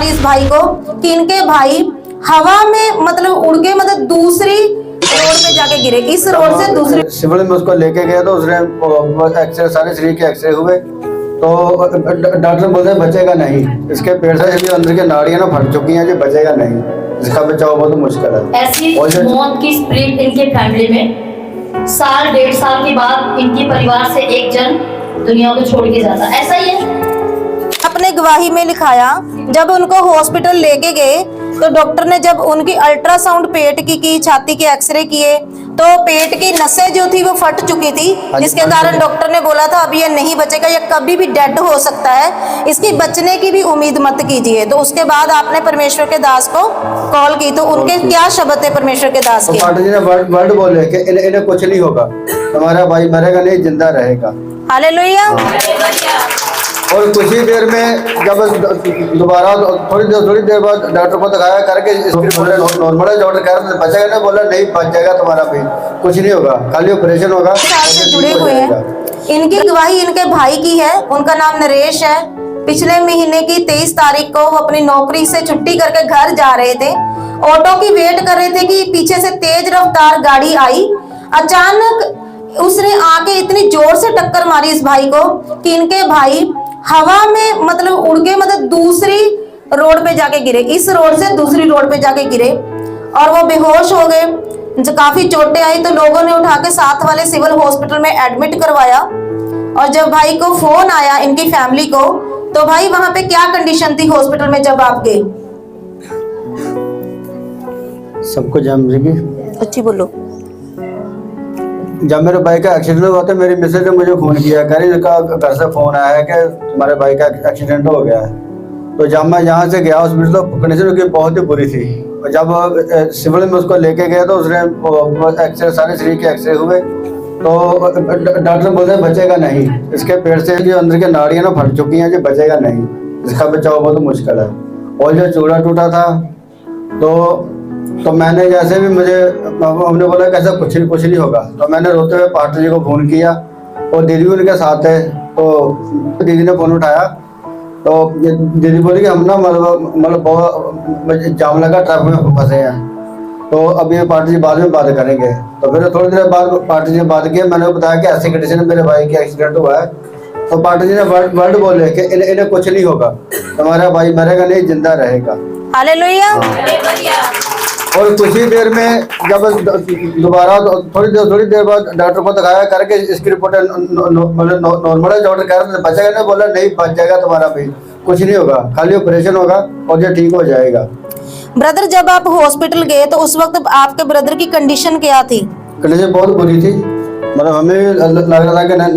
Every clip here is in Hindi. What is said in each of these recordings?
मारी इस भाई को कि इनके भाई हवा में मतलब उड़ के मतलब दूसरी रोड पे जाके गिरे, इस रोड से दूसरी। सिविल में उसको लेके गया तो उसने एक्सरे, सारे शरीर के एक्सरे हुए तो डॉक्टर बोलते बचेगा नहीं, इसके पेट से भी अंदर की नाड़ियां ना फट चुकी हैं, जो बचेगा नहीं, इसका बचाव बहुत मुश्किल है। ऐसी मौत की स्प्रिट इनके फैमिली में, साल 1.5 साल के बाद इनके परिवार से एक जन दुनिया को छोड़ के जाता, ऐसा ही है। अपने गवाही में लिखाया जब उनको हॉस्पिटल लेके गए तो डॉक्टर ने जब उनकी अल्ट्रासाउंड पेट की छाती के एक्सरे किए तो पेट की नसें जो थी वो फट चुकी थी, जिसके कारण डॉक्टर ने बोला था अब ये नहीं बचेगा, ये कभी भी डेड हो सकता है, इसकी बचने की भी उम्मीद मत कीजिए। तो उसके बाद आपने परमेश्वर के दास को कॉल की, तो उनके क्या शब्द थे परमेश्वर के दास के? पाटिल जी ने वर्ड बोले कि इन्हें कुछ नहीं होगा, तुम्हारा भाई मरेगा नहीं, जिंदा रहेगा। हालेलुया। और कुछ ही देर में जब दोबारा थोड़ी देर बाद डॉक्टर को दिखाया करके नॉर्मल है, डॉक्टर कह रहे बचेगा ना, बोला नहीं बच जाएगा तुम्हारा भी, कुछ नहीं होगा, खाली ऑपरेशन होगा। जुड़े हुए हैं, इनकी गवाही इनके भाई की है, उनका नाम नरेश है। पिछले महीने की 23 तारीख को वो अपनी नौकरी से छुट्टी करके घर जा रहे थे, ऑटो की वेट कर रहे थे कि पीछे से तेज रफ्तार गाड़ी आई, अचानक उसने आके इतनी जोर से टक्कर मारी इस भाई को कि इनके भाई हवा में मतलब उड़ के मतलब दूसरी रोड पे जाके गिरे, इस रोड से दूसरी रोड पे जाके गिरे और वो बेहोश हो गए, जो काफी चोटें आई। तो लोगों ने उठा के साथ वाले सिविल हॉस्पिटल में एडमिट करवाया और जब भाई को फोन आया इनकी फैमिली को, तो भाई वहां पे क्या कंडीशन थी हॉस्पिटल में जब आप गए? सबको जान लगी, अच्छी बोलो। जब मेरे भाई का एक्सीडेंट हुआ था मेरी मिसेज ने मुझे फोन किया, कह रही का घर से फोन आया है कि तुम्हारे भाई का एक्सीडेंट हो गया है। तो जब मैं यहाँ से गया हॉस्पिटल तो कंडीशन उसकी बहुत ही बुरी थी, और जब सिविल में उसको लेके गया तो उसने एक्सरे, सारे शरीर के एक्सरे हुए तो डॉक्टर बोलते बचेगा नहीं, इसके पेट से जो अंदर की नाड़ियां ना फट चुकी हैं, जो बचेगा नहीं, इसका बचाव बहुत मुश्किल है। और जो चूड़ा टूटा था तो मैंने जैसे भी मुझे हमने बोला कि ऐसा कुछ नहीं होगा, तो मैंने रोते हुए पाटिल जी को फोन किया और दीदी भी उनके साथ है। तो दीदी ने फोन उठाया तो दीदी बोली कि हम ना मतलब जाम लगा, ट्रैफिक में फंसे हैं, तो अब ये पाटिल जी बाद में बात करेंगे। तो फिर थोड़ी देर बाद पाटिल जी ने बात की, मैंने बताया कि ऐसी कंडीशन में मेरे भाई की एक्सीडेंट हुआ है। तो पाटिल जी ने वर्ड बोले कि इन्हें कुछ नहीं होगा, तुम्हारा भाई मरेगा नहीं, जिंदा रहेगा। हालेलुया। और कुछ ही देर में जब दोबारा थोड़ी देर बाद डॉक्टर को दिखाया करके इसकी रिपोर्ट नॉर्मल है, डॉक्टर कह रहे बचेगा ना, बोला नहीं बच जाएगा तुम्हारा भी, कुछ नहीं होगा, खाली ऑपरेशन होगा और ये ठीक हो जाएगा। ब्रदर जब आप हॉस्पिटल गए तो उस वक्त आपके ब्रदर की कंडीशन क्या थी? कंडीशन बहुत बुरी थी, मतलब हमें लग रहा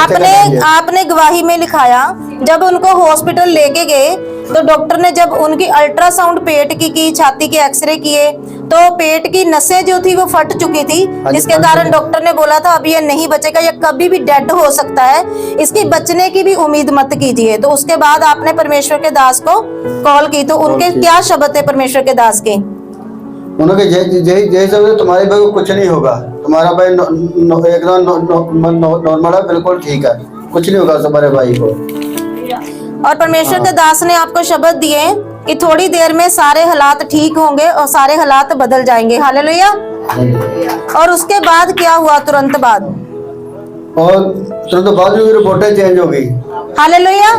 था कि आपने गवाही में लिखाया जब उनको हॉस्पिटल लेके गए तो डॉक्टर ने जब उनकी अल्ट्रासाउंड पेट की छाती के एक्सरे किए तो पेट की नसें जो थी वो फट चुकी थी, जिसके कारण डॉक्टर ने बोला था अब ये नहीं बचेगा, ये कभी भी डेड हो सकता है, इसकी बचने की भी उम्मीद मत कीजिए। तो उसके बाद आपने परमेश्वर के दास को कॉल की, तो उनके क्या शब्द थे परमेश्वर के दास के? उन्होंने यही सब तुम्हारे भाई को कुछ नहीं होगा, तुम्हारा भाई एकदम नॉर्मल है, बिल्कुल ठीक है, कुछ नहीं होगा तुम्हारे भाई को। और परमेश्वर के दास ने आपको शब्द दिए कि थोड़ी देर में सारे हालात ठीक होंगे और सारे हालात बदल जाएंगे। हालेलुया। और उसके बाद क्या हुआ? तुरंत बाद जो रिपोर्टें चेंज हो गई। हालेलुया।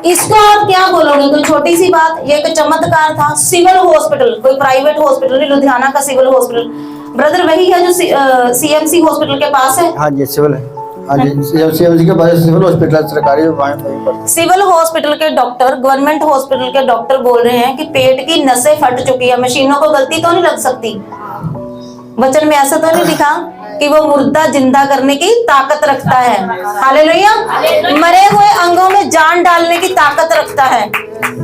इसको आप क्या बोलोगे? कोई छोटी सी बात, ये एक चमत्कार था। सिविल हॉस्पिटल, कोई प्राइवेट हॉस्पिटल नहीं, लुधियाना का सिविल हॉस्पिटल। ब्रदर वही है जो सीएमसी हॉस्पिटल के पास है? हाँ जी सिविल है, हाँ जी सीएमसी के पास सिविल हॉस्पिटल सरकारी। सिविल हॉस्पिटल के डॉक्टर, गवर्नमेंट हॉस्पिटल के डॉक्टर बोल रहे हैं कि पेट की नसें फट चुकी है। मशीनों को गलती तो नहीं लग सकती? वचन में ऐसा तो नहीं लिखा कि वो मुर्दा जिंदा करने की ताकत रखता है? हालेलुया। मरे हुए अंगों में जान डालने की ताकत रखता है,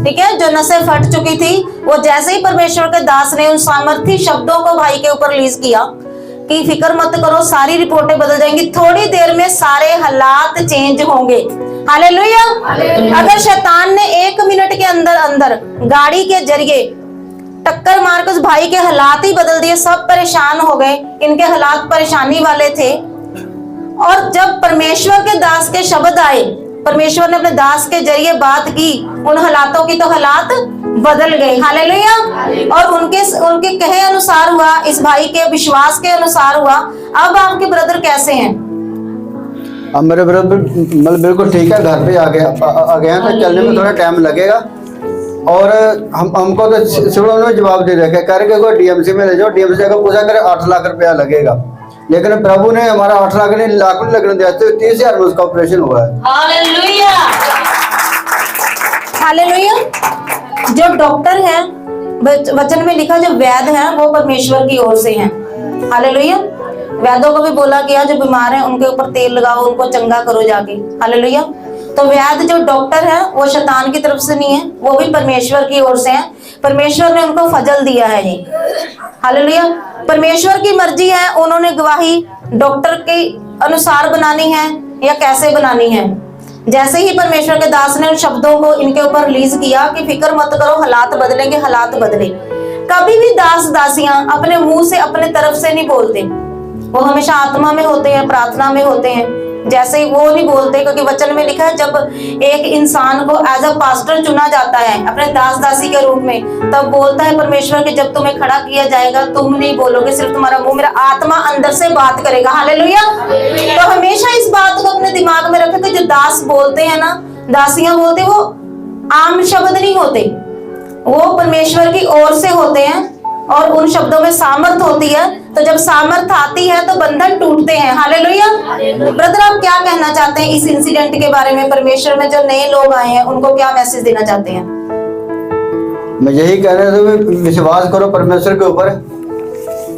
ठीक है। जो नसें फट चुकी थी वो जैसे ही परमेश्वर के दास ने उन सामर्थी शब्दों को भाई के ऊपर रिलीज किया कि फिक्र मत करो, सारी रिपोर्टें बदल जाएंगी, थोड़ी देर में सारे हालात चेंज होंगे। हालेलुया। अगर शैतान ने 1 मिनट के अंदर अंदर गाड़ी के जरिए टक्कर मारकर उस भाई के हालात ही बदल दिए, सब परेशान हो गए, इनके हालात परेशानी वाले थे और जब परमेश्वर के दास के शब्द आए, परमेश्वर ने अपने दास के जरिए बात की, उन हालातों की तो हालात बदल गए। हालेलुया। और उनके कहे अनुसार हुआ, इस भाई के विश्वास के अनुसार हुआ। अब आपके ब्रदर कैसे हैं? अब मेरे ब्रदर मतलब बिल्कुल ठीक है, घर पे आ गए हैं, तो चलने में थोड़ा टाइम लगेगा। और हमको तो सिर्फ उन्होंने जवाब दे रखे, कह रहे कोई डीएमसी में ले जाओ, डीएमसी का पूछा करे 8 लाख रुपया लगेगा, लेकिन प्रभु ने हमारा 8 लाख नहीं, लाख नहीं लगने दिया, तो 30,000 में उसका ऑपरेशन हुआ है। हालेलुया। हालेलुया। जो डॉक्टर है, वचन में लिखा, जो वैद्य है वो परमेश्वर की ओर से हैं। हालेलुया। वैद्यों को भी बोला गया जो बीमार हैं उनके ऊपर तेल लगाओ, उनको चंगा करो जाके। हालेलुया। तो वैद्य जो डॉक्टर है वो शैतान की तरफ से नहीं है, वो भी परमेश्वर की ओर से है। परमेश्वर ने उनको फजल दिया है जी। हालेलुया। परमेश्वर की मर्जी है, उन्होंने गवाही डॉक्टर के अनुसार बनानी है या कैसे बनानी है। जैसे ही परमेश्वर के दास ने उन शब्दों को इनके ऊपर रिलीज किया कि फिक्र मत करो, हालात बदलेंगे, हालात बदले। कभी भी दास दासियां अपने मुंह से अपने तरफ से नहीं बोलते, वो हमेशा आत्मा में होते हैं, प्रार्थना में होते हैं। जैसे वो नहीं बोलते, क्योंकि वचन में लिखा है जब एक इंसान को एज अ पास्टर चुना जाता है अपने दास दासी के रूप में, तब बोलता है परमेश्वर कि जब तुम्हें खड़ा किया जाएगा तुम नहीं बोलोगे, सिर्फ तुम्हारा मुंह, मेरा आत्मा अंदर से बात करेगा। हालेलुया। तो हमेशा इस बात को अपने दिमाग में रखे कि जो दास बोलते हैं ना, दासियां बोलते, वो आम शब्द नहीं होते, वो परमेश्वर की ओर से होते हैं और उन शब्दों में सामर्थ होती है। तो जब सामर्थ आती है तो बंधन टूटते हैं। हालेलुया। ब्रदर, आप क्या कहना चाहते हैं इस इंसिडेंट के बारे में? परमेश्वर में जो नए लोग आए हैं उनको क्या मैसेज देना चाहते हैं? मैं यही कह रहा था, विश्वास करो परमेश्वर के ऊपर,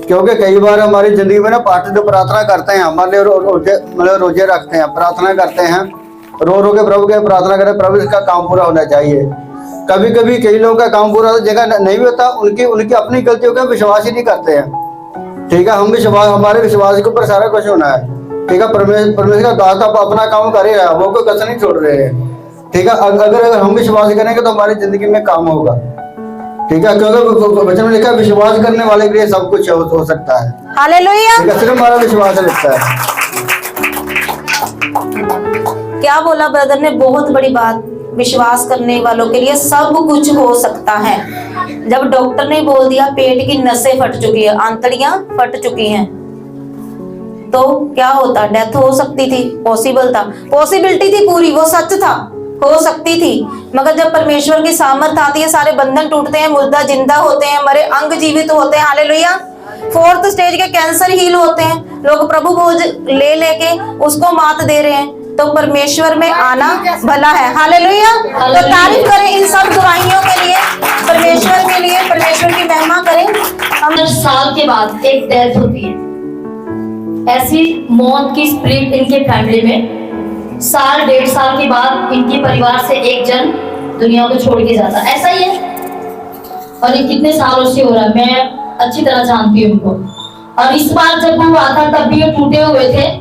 क्योंकि कई बार हमारी जिंदगी में ना पार्टी तो प्रार्थना करते हैं, हमारे मतलब रोजे रखते हैं, प्रार्थना करते हैं, रो रो के प्रभु के प्रार्थना करें, प्रभु इसका काम पूरा होना चाहिए। कभी कभी कई लोगों का काम पूरा जगह नहीं भी होता, उनकी अपनी गलतियों का विश्वास ही नहीं करते हैं। ठीक है, हम विश्वास, हमारे विश्वास के ऊपर सारा कुछ होना है। ठीक है, परमेश्वर का दास अपना काम करेगा, वो कोई कसर नहीं छोड़ रहे हैं। ठीक है, अगर हम विश्वास करेंगे तो हमारी जिंदगी में काम होगा। ठीक है, क्योंकि वचन में लिखा है विश्वास करने वाले के लिए सब कुछ हो सकता है। हालेलुया। ठीक है, सिर्फ हमारा विश्वास लगता है। क्या बोला ब्रदर ने? बहुत बड़ी बात। विश्वास करने वालों के लिए सब कुछ हो सकता है। जब डॉक्टर ने बोल दिया पेट की नसें फट चुकी है, आंतड़ियां फट चुकी हैं, तो क्या होता? डेथ हो सकती थी, पॉसिबल था, पॉसिबिलिटी थी पूरी, वो सच था, हो सकती थी। मगर जब परमेश्वर की सामर्थ आती है, सारे बंधन टूटते हैं, मुर्दा जिंदा होते हैं, मरे अंग जीवित होते हैं। हालेलुया। 4th स्टेज के कैंसर हील होते हैं। लोग प्रभु बोझ ले लेके उसको मात दे रहे हैं, तो परमेश्वर में आना भला है। हालेलुया। तो तारीफ करें इन सब दुआइयों के लिए, परमेश्वर के लिए, परमेश्वर की महिमा करें। हम 10 साल के बाद एक डेथ होती है, ऐसी मौत की स्पिरिट इनके फैमिली में 1.5 साल के बाद इनके परिवार से एक जन दुनिया को छोड़ के जाता। ऐसा ही है, और ये कितने सालों से हो रहा है, मैं अच्छी तरह जानती हूँ उनको। और इस बार जब वो हुआ था तब भी ये टूटे हुए थे,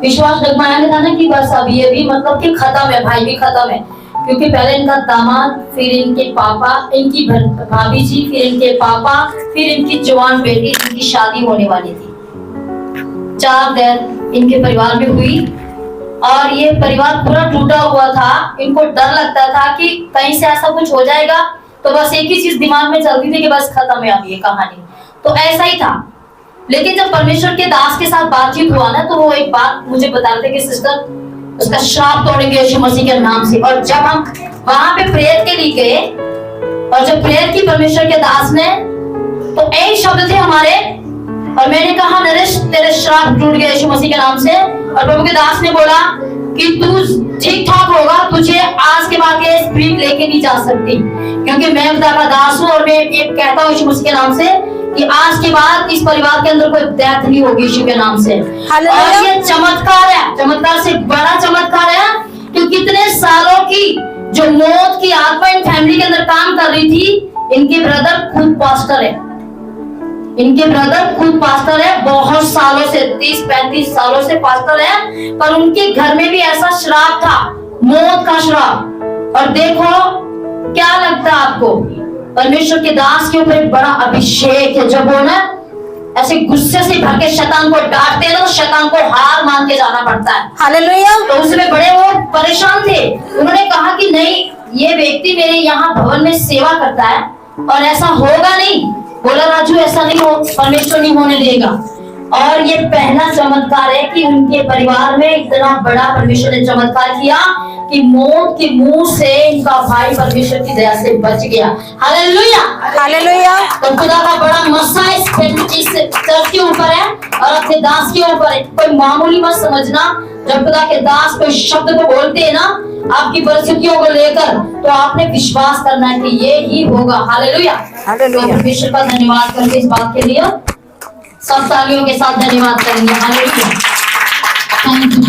विश्वास डगमगाया था ना कि बस अब ये भी मतलब कि खत्म है, भाई भी खत्म है। क्योंकि पहले इनका दामाद, फिर इनके पापा, इनकी भाभी जी, फिर इनके पापा, फिर इनकी जवान बेटी, इनकी शादी होने वाली थी। 4 डेथ इनके परिवार में हुई और ये परिवार पूरा टूटा हुआ था। इनको डर लगता था कि कहीं से ऐसा कुछ हो जाएगा, तो बस एक ही चीज दिमाग में चलती थी कि बस खत्म है अब ये कहानी। तो ऐसा ही था। लेकिन जब परमेश्वर के दास के साथ बातचीत हुआ ना, तो वो एक बात मुझे बता रहे थे कि सिस्टर उसका श्राप तोड़ेंगे यीशु मसीह के नाम से। और जब हम वहां पे प्रेयर के लिए गए और जब प्रेयर की परमेश्वर के दास ने, तो एक शब्द थे हमारे, और मैंने कहा नरेश तेरे श्राप टूट गए यीशु मसीह के नाम से। और प्रभु के दास ने बोला कि तू ठीक ठाक होगा, तुझे आज के बाद ये स्पिरिट लेके नहीं जा सकती, क्योंकि मैं खुदा का दास हूँ और मैं ये कहता हूँ यीशु मसीह के नाम से कि आज के बाद इस परिवार के अंदर कोई डेथ नहीं होगी यीशु के नाम से। और ये चमत्कार है, चमत्कार से बड़ा चमत्कार है कि कितने सालों की जो मौत की आत्मा इन फैमिली के अंदर काम कर रही थी, इनके ब्रदर खुद पास्टर है, इनके ब्रदर खुद पास्टर है, बहुत सालों से 30-35 सालों से पास्टर है, पर उनके घर में भी ऐसा श्राप था, मौत का श्राप। और देखो क्या लगता है आपको, परमेश्वर के दास के ऊपर एक बड़ा अभिषेक है। जब वो ना ऐसे गुस्से से भर के शैतान को डांटते हैं ना, तो शैतान को हार मान के जाना पड़ता है। हालेलुया। तो उसमें बड़े वो परेशान थे। उन्होंने कहा कि नहीं, ये व्यक्ति मेरे यहाँ भवन में सेवा करता है और ऐसा होगा नहीं। बोला राजू ऐसा नहीं हो, परमेश्वर नहीं होने देगा। और ये पहला चमत्कार है कि उनके परिवार में इतना बड़ा परमेश्वर ने चमत्कार किया कि मौत के मुंह से इनका भाई परमेश्वर की दया से बच गया। Hallelujah, hallelujah. तो खुदा का बड़ा मसा इस चर्च के ऊपर है और अपने दास के ऊपर है। कोई मामूली मत समझना। जब खुदा के दास कोई शब्द को बोलते हैं ना आपकी परिस्थितियों को लेकर, तो आपने विश्वास करना है कि ये ही होगा। Hallelujah, hallelujah. तो परमेश्वर का धन्यवाद करके इस बात के लिए सब तालियों के साथ धन्यवाद करेंगे। हालेलुया। Thank you.